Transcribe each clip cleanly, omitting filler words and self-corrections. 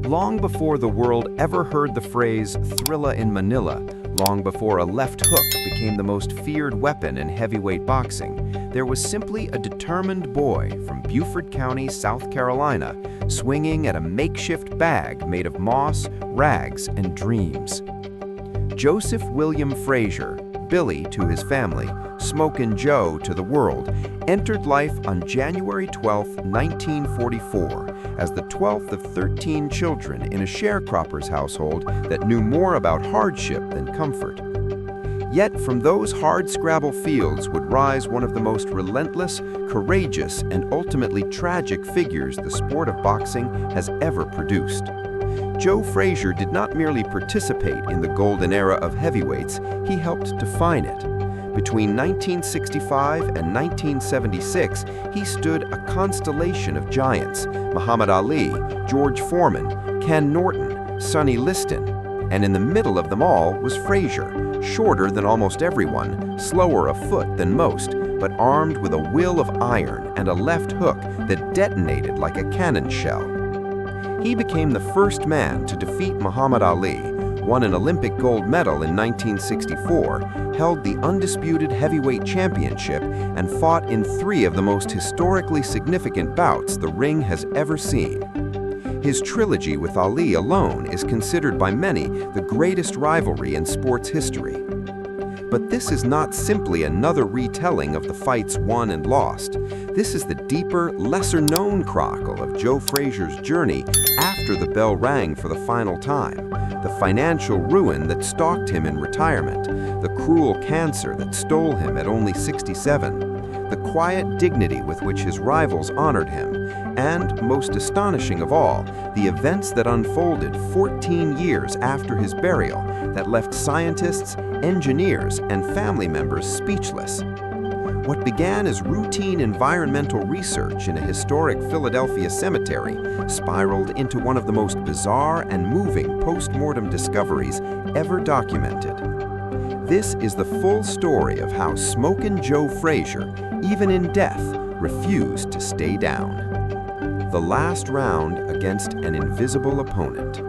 Long before the world ever heard the phrase Thrilla in Manila, long before a left hook became the most feared weapon in heavyweight boxing, there was simply a determined boy from Beaufort County, South Carolina, swinging at a makeshift bag made of moss, rags, and dreams. Joseph William Frazier, Billy to his family, Smokin Joe to the world, entered life on January 12, 1944, as the 12th of 13 children in a sharecropper's household that knew more about hardship than comfort. Yet from those hardscrabble fields would rise one of the most relentless, courageous, and ultimately tragic figures the sport of boxing has ever produced. Joe Frazier did not merely participate in the golden era of heavyweights, he helped define it. Between 1965 and 1976, he stood a constellation of giants: Muhammad Ali, George Foreman, Ken Norton, Sonny Liston. And in the middle of them all was Frazier, shorter than almost everyone, slower of foot than most, but armed with a will of iron and a left hook that detonated like a cannon shell. He became the first man to defeat Muhammad Ali, won an Olympic gold medal in 1964, held the undisputed heavyweight championship, and fought in 3 of the most historically significant bouts the ring has ever seen. His trilogy with Ali alone is considered by many the greatest rivalry in sports history. But this is not simply another retelling of the fights won and lost. This is the deeper, lesser-known chronicle of Joe Frazier's journey after the bell rang for the final time, the financial ruin that stalked him in retirement, the cruel cancer that stole him at only 67, the quiet dignity with which his rivals honored him, and, most astonishing of all, the events that unfolded 14 years after his burial that left scientists, engineers, and family members speechless. What began as routine environmental research in a historic Philadelphia cemetery spiraled into one of the most bizarre and moving post-mortem discoveries ever documented. This is the full story of how Smokin Joe Frazier, even in death, refused to stay down. The last round against an invisible opponent.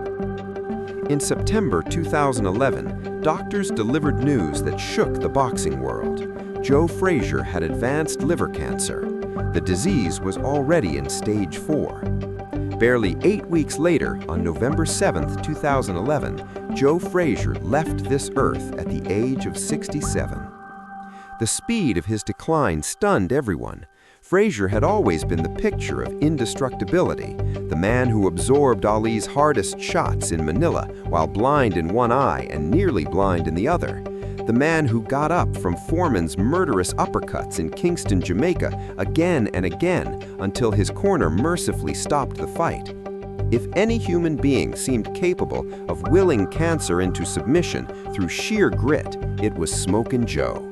In September 2011, doctors delivered news that shook the boxing world. Joe Frazier had advanced liver cancer. The disease was already in stage 4. Barely 8 weeks later, on November 7, 2011, Joe Frazier left this earth at the age of 67. The speed of his decline stunned everyone. Frazier had always been the picture of indestructibility, the man who absorbed Ali's hardest shots in Manila while blind in one eye and nearly blind in the other, the man who got up from Foreman's murderous uppercuts in Kingston, Jamaica, again and again until his corner mercifully stopped the fight. If any human being seemed capable of willing cancer into submission through sheer grit, it was Smokin Joe.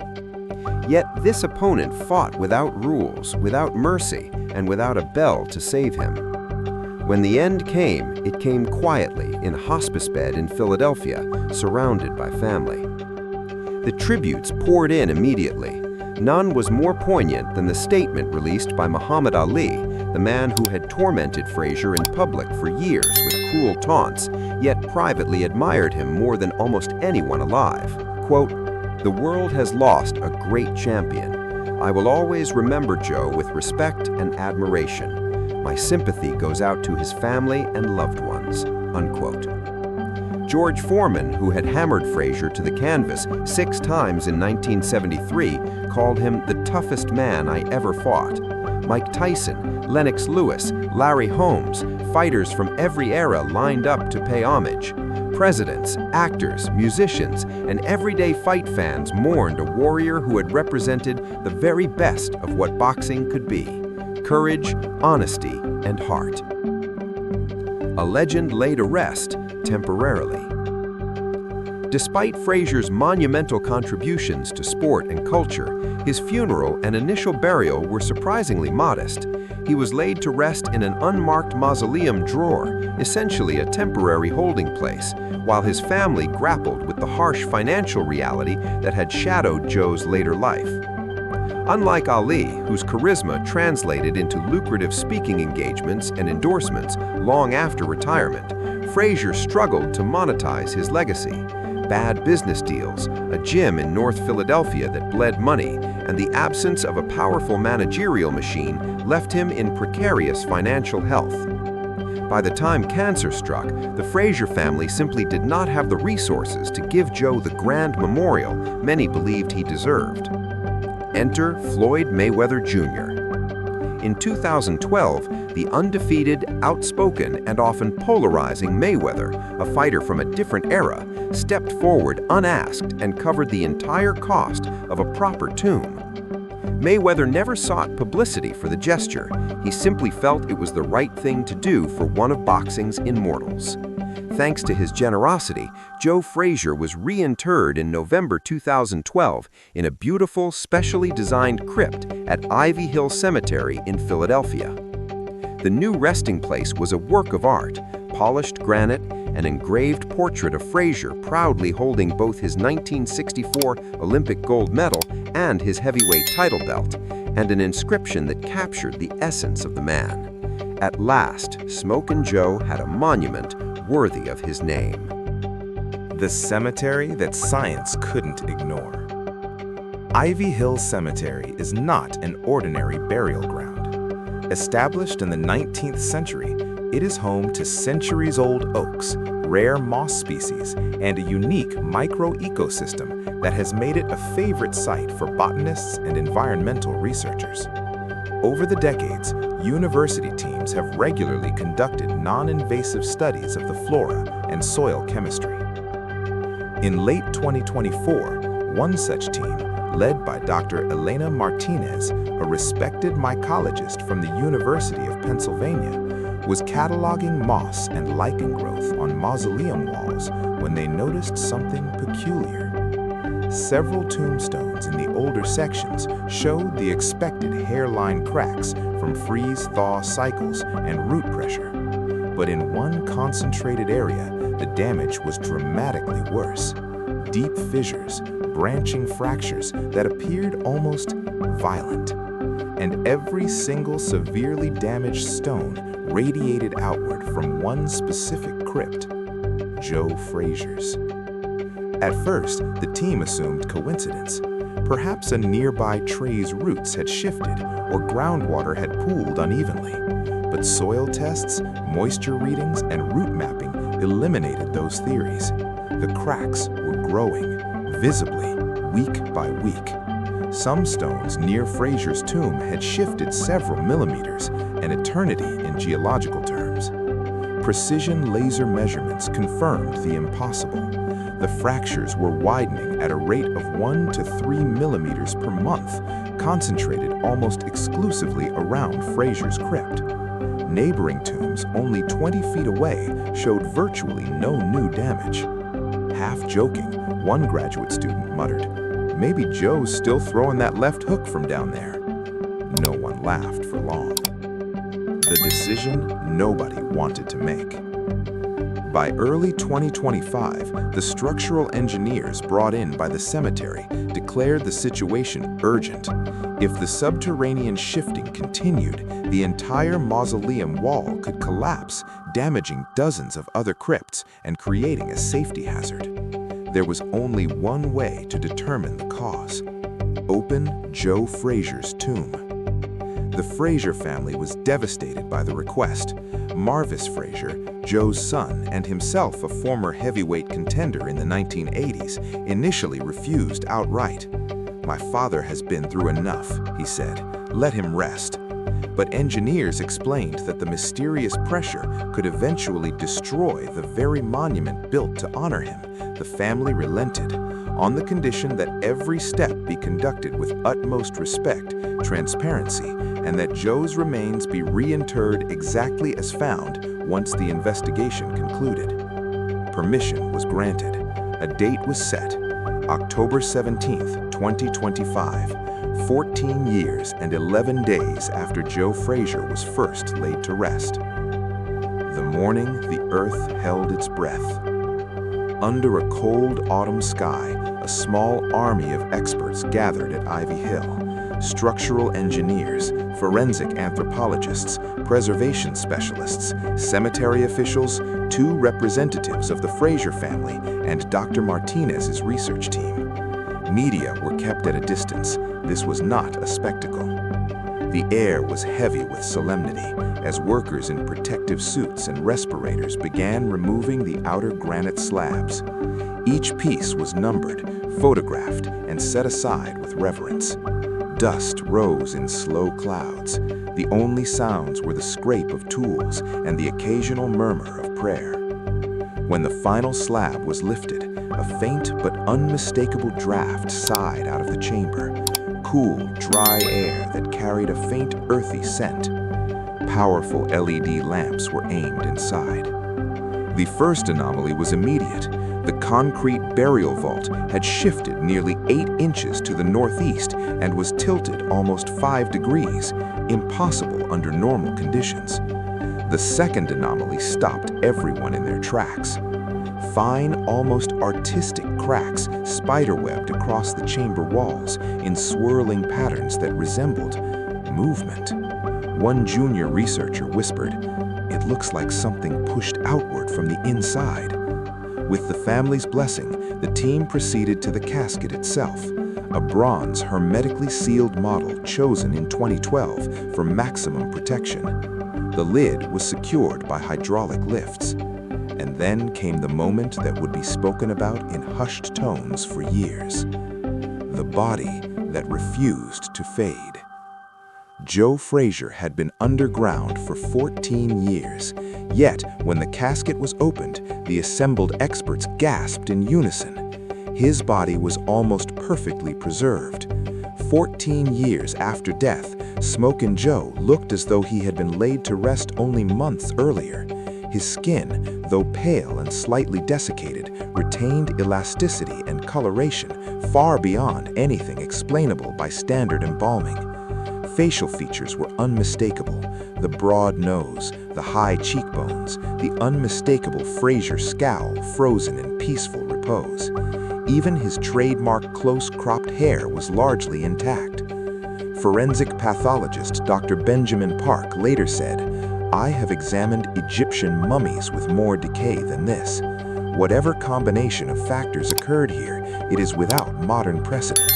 Yet this opponent fought without rules, without mercy, and without a bell to save him. When the end came, it came quietly in a hospice bed in Philadelphia, surrounded by family. The tributes poured in immediately. None was more poignant than the statement released by Muhammad Ali, the man who had tormented Frazier in public for years with cruel taunts, yet privately admired him more than almost anyone alive. Quote, "The world has lost a great champion. I will always remember Joe with respect and admiration. My sympathy goes out to his family and loved ones." Unquote. George Foreman, who had hammered Frazier to the canvas 6 times in 1973, called him the toughest man I ever fought. Mike Tyson, Lennox Lewis, Larry Holmes, fighters from every era lined up to pay homage. Presidents, actors, musicians, and everyday fight fans mourned a warrior who had represented the very best of what boxing could be: courage, honesty, and heart. A legend laid to rest temporarily. Despite Frazier's monumental contributions to sport and culture, his funeral and initial burial were surprisingly modest. He was laid to rest in an unmarked mausoleum drawer, essentially a temporary holding place, while his family grappled with the harsh financial reality that had shadowed Joe's later life. Unlike Ali, whose charisma translated into lucrative speaking engagements and endorsements long after retirement, Frazier struggled to monetize his legacy. Bad business deals, a gym in North Philadelphia that bled money, and the absence of a powerful managerial machine left him in precarious financial health. By the time cancer struck, the Frazier family simply did not have the resources to give Joe the grand memorial many believed he deserved. Enter Floyd Mayweather Jr. In 2012, the undefeated, outspoken, and often polarizing Mayweather, a fighter from a different era, stepped forward unasked and covered the entire cost of a proper tomb. Mayweather never sought publicity for the gesture. He simply felt it was the right thing to do for one of boxing's immortals. Thanks to his generosity, Joe Frazier was reinterred in November 2012 in a beautiful, specially designed crypt at Ivy Hill Cemetery in Philadelphia. The new resting place was a work of art, polished granite, an engraved portrait of Frazier proudly holding both his 1964 Olympic gold medal and his heavyweight title belt, and an inscription that captured the essence of the man. At last, Smokin Joe had a monument worthy of his name. The cemetery that science couldn't ignore. Ivy Hill Cemetery is not an ordinary burial ground. Established in the 19th century, it is home to centuries-old oaks, rare moss species, and a unique micro-ecosystem that has made it a favorite site for botanists and environmental researchers. Over the decades, university teams have regularly conducted non-invasive studies of the flora and soil chemistry. In late 2024, one such team, led by Dr. Elena Martinez, a respected mycologist from the University of Pennsylvania, was cataloging moss and lichen growth on mausoleum walls when they noticed something peculiar. Several tombstones in the older sections showed the expected hairline cracks from freeze-thaw cycles and root pressure. But in one concentrated area, the damage was dramatically worse. Deep fissures, branching fractures that appeared almost violent. And every single severely damaged stone radiated outward from one specific crypt, Joe Frazier's. At first, the team assumed coincidence. Perhaps a nearby tree's roots had shifted or groundwater had pooled unevenly. But soil tests, moisture readings, and root mapping eliminated those theories. The cracks were growing, visibly, week by week. Some stones near Frazier's tomb had shifted several millimeters, an eternity in geological terms. Precision laser measurements confirmed the impossible. The fractures were widening at a rate of 1 to 3 millimeters per month, concentrated almost exclusively around Frazier's crypt. Neighboring tombs only 20 feet away showed virtually no new damage. Half joking, one graduate student muttered, "Maybe Joe's still throwing that left hook from down there." No one laughed for long. The decision nobody wanted to make. By early 2025, the structural engineers brought in by the cemetery declared the situation urgent. If the subterranean shifting continued, the entire mausoleum wall could collapse, damaging dozens of other crypts and creating a safety hazard. There was only one way to determine the cause: open Joe Frazier's tomb. The Frazier family was devastated by the request. Marvis Frazier, Joe's son and himself a former heavyweight contender in the 1980s, initially refused outright. "My father has been through enough," he said. "Let him rest." But engineers explained that the mysterious pressure could eventually destroy the very monument built to honor him. The family relented, on the condition that every step be conducted with utmost respect, transparency, and that Joe's remains be reinterred exactly as found once the investigation concluded. Permission was granted. A date was set, October 17th, 2025, 14 years and 11 days after Joe Frazier was first laid to rest. The morning the earth held its breath. Under a cold autumn sky, a small army of experts gathered at Ivy Hill. Structural engineers, forensic anthropologists, preservation specialists, cemetery officials, two representatives of the Frazier family and Dr. Martinez's research team. Media were kept at a distance. This was not a spectacle. The air was heavy with solemnity as workers in protective suits and respirators began removing the outer granite slabs. Each piece was numbered, photographed, and set aside with reverence. Dust rose in slow clouds. The only sounds were the scrape of tools and the occasional murmur of prayer. When the final slab was lifted, a faint but unmistakable draft sighed out of the chamber. Cool, dry air that carried a faint earthy scent. Powerful LED lamps were aimed inside. The first anomaly was immediate. The concrete burial vault had shifted nearly 8 inches to the northeast and was tilted almost 5 degrees, impossible under normal conditions. The second anomaly stopped everyone in their tracks. Fine, almost artistic cracks spiderwebbed across the chamber walls in swirling patterns that resembled movement. One junior researcher whispered, "It looks like something pushed outward from the inside." With the family's blessing, the team proceeded to the casket itself, a bronze hermetically sealed model chosen in 2012 for maximum protection. The lid was secured by hydraulic lifts. And then came the moment that would be spoken about in hushed tones for years. The body that refused to fade. Joe Frazier had been underground for 14 years, yet when the casket was opened, the assembled experts gasped in unison. His body was almost perfectly preserved. 14 years after death, Smokin Joe looked as though he had been laid to rest only months earlier. His skin, though pale and slightly desiccated, retained elasticity and coloration far beyond anything explainable by standard embalming. Facial features were unmistakable: the broad nose, the high cheekbones, the unmistakable Frazier scowl frozen in peaceful repose. Even his trademark close-cropped hair was largely intact. Forensic pathologist Dr. Benjamin Park later said, "I have examined Egyptian mummies with more decay than this. Whatever combination of factors occurred here, it is without modern precedent."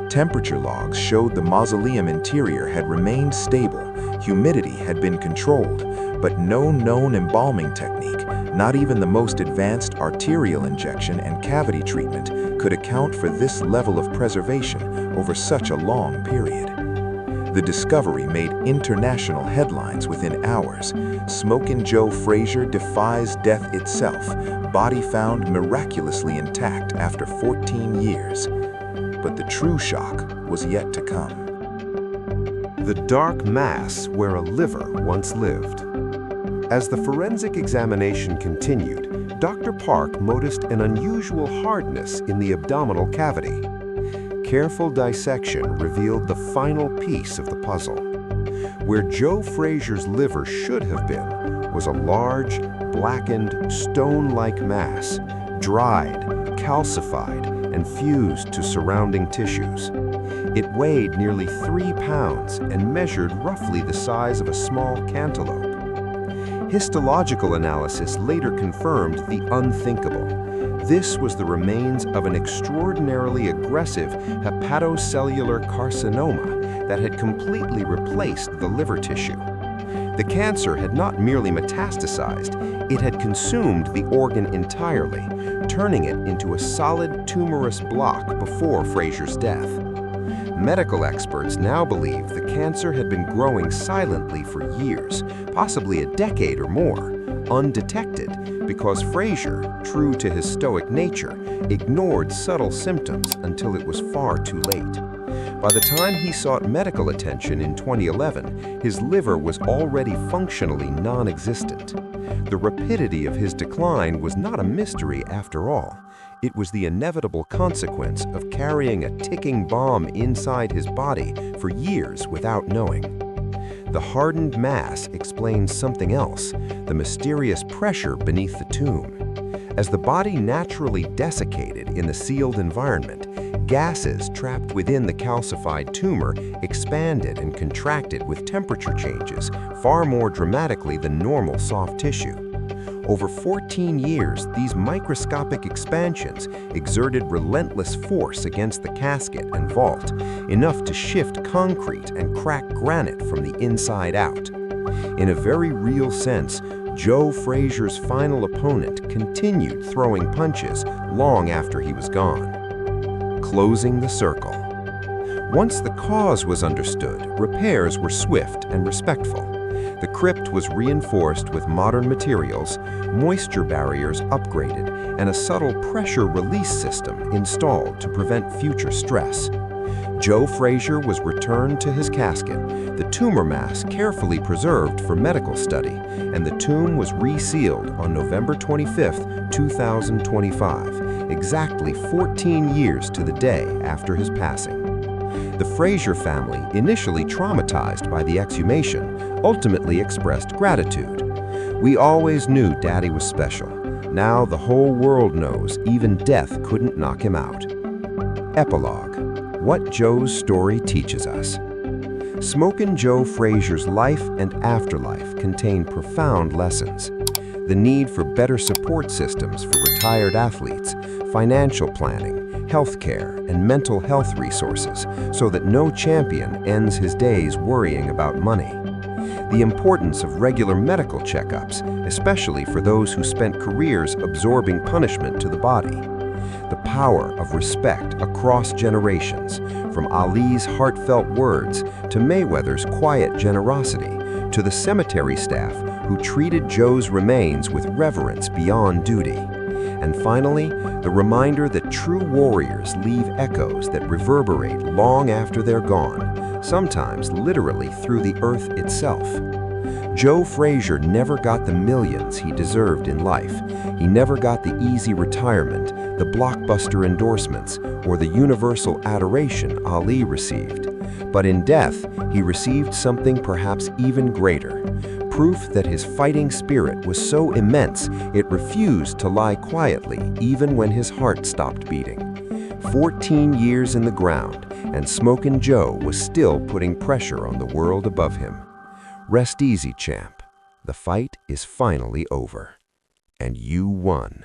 Temperature logs showed the mausoleum interior had remained stable, humidity had been controlled, but no known embalming technique, not even the most advanced arterial injection and cavity treatment, could account for this level of preservation over such a long period. The discovery made international headlines within hours. Smokin Joe Frazier defies death itself, body found miraculously intact after 14 years. But the true shock was yet to come. The dark mass where a liver once lived. As the forensic examination continued, Dr. Park noticed an unusual hardness in the abdominal cavity. Careful dissection revealed the final piece of the puzzle. Where Joe Frazier's liver should have been was a large, blackened, stone-like mass, dried, calcified, and fused to surrounding tissues. It weighed nearly 3 pounds and measured roughly the size of a small cantaloupe. Histological analysis later confirmed the unthinkable. This was the remains of an extraordinarily aggressive hepatocellular carcinoma that had completely replaced the liver tissue. The cancer had not merely metastasized, it had consumed the organ entirely, turning it into a solid tumorous block before Frazier's death. Medical experts now believe the cancer had been growing silently for years, possibly a decade or more, undetected because Frazier, true to his stoic nature, ignored subtle symptoms until it was far too late. By the time he sought medical attention in 2011, his liver was already functionally non-existent. The rapidity of his decline was not a mystery after all. It was the inevitable consequence of carrying a ticking bomb inside his body for years without knowing. The hardened mass explains something else, the mysterious pressure beneath the tomb. As the body naturally desiccated in the sealed environment, gases trapped within the calcified tumor expanded and contracted with temperature changes far more dramatically than normal soft tissue. Over 14 years, these microscopic expansions exerted relentless force against the casket and vault, enough to shift concrete and crack granite from the inside out. In a very real sense, Joe Frazier's final opponent continued throwing punches long after he was gone. Closing the circle. Once the cause was understood, repairs were swift and respectful. The crypt was reinforced with modern materials, moisture barriers upgraded, and a subtle pressure release system installed to prevent future stress. Joe Frazier was returned to his casket, the tumor mass carefully preserved for medical study, and the tomb was resealed on November 25, 2025, exactly 14 years to the day after his passing. The Frazier family, initially traumatized by the exhumation, ultimately expressed gratitude. "We always knew Daddy was special. Now the whole world knows even death couldn't knock him out." Epilogue. What Joe's story teaches us. Smokin Joe Frazier's life and afterlife contain profound lessons. The need for better support systems for retired athletes, financial planning, healthcare, and mental health resources so that no champion ends his days worrying about money. The importance of regular medical checkups, especially for those who spent careers absorbing punishment to the body. The power of respect across generations, from Ali's heartfelt words to Mayweather's quiet generosity, to the cemetery staff who treated Joe's remains with reverence beyond duty. And finally, the reminder that true warriors leave echoes that reverberate long after they're gone, sometimes literally through the earth itself. Joe Frazier never got the millions he deserved in life. He never got the easy retirement, the blockbuster endorsements, or the universal adoration Ali received. But in death, he received something perhaps even greater. Proof that his fighting spirit was so immense it refused to lie quietly even when his heart stopped beating. 14 years in the ground, and Smokin Joe was still putting pressure on the world above him. Rest easy, champ. The fight is finally over. And you won.